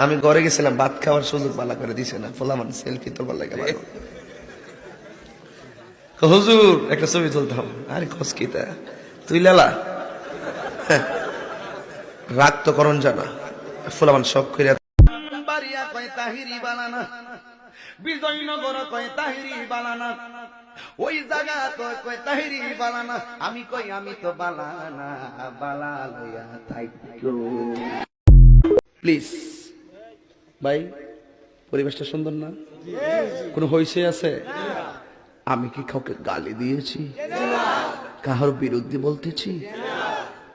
আমি ঘরে গেছিলাম, ভাত খাওয়ার সুযোগ বালা করে দিছে না, ফলামান সেলফি তোলবার লাগে ভালো। হুজুর একটা ছবি তুলতাম, আরে খোঁজ কি তা তুই লেলা রাগ তো করণ জানা, ফলামান শখ করে বাড়িয়া কয় তাহিরি বানানা, বিজয়নগর কয় তাহিরি বানানা, ওই জায়গা তো কয় তাহিরি বানানা, আমি কই আমি তো বালানা বালা লইয়া থাইকো। প্লিজ ভাই, পরিবেশটা সুন্দর না? কোনো হইছে আছে? আমি কি কাউকে গালি দিয়েছি, কাহার বিরুদ্ধে বলতেছি?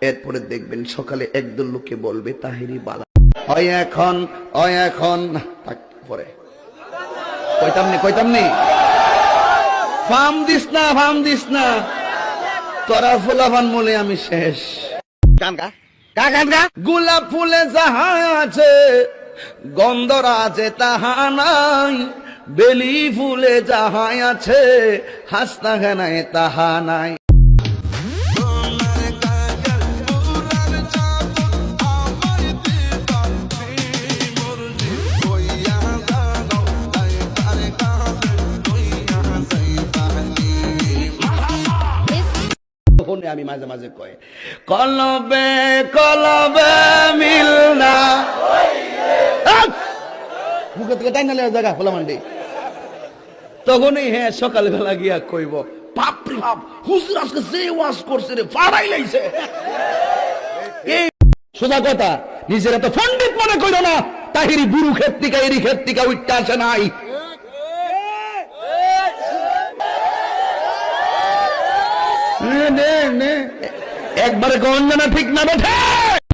এরপরে দেখবেন সকালে একদল লোকে বলবে তাহিরি বালা হয় এখন, হয় এখন পরে কইতামনি ফার্ম দিস না, ফার্ম দিস না, তোরা ফুলাফান বলে আমি শেষ। গান গা গা গান গা। গোলাপ ফুলে যাহা আছে গন্ধরাজে তাহা নাই, বেলি ফুলে যাহা আছে হাসনা খানায় তাহা নাই। আমি মাঝে মাঝে কয় কলবে কলবে মিল না, মুখে থেকে তাই না জায়গা খোলা মান্ডি। তখনই হ্যাঁ সকালবেলা গিয়া কইব বাপরে বাপ, হুজুর আজকে যে ওয়াজ করছে রে ফাড়াই লাইছে। এই সোজা কথা, নিজেরা তো পণ্ডিত মনে কইল না, তাহিরি বুড়ু ক্ষেত থেকে এরি ক্ষেত থেকে উঠতে আসে নাই। একবারে গঞ্জনা ঠিক না বেঠে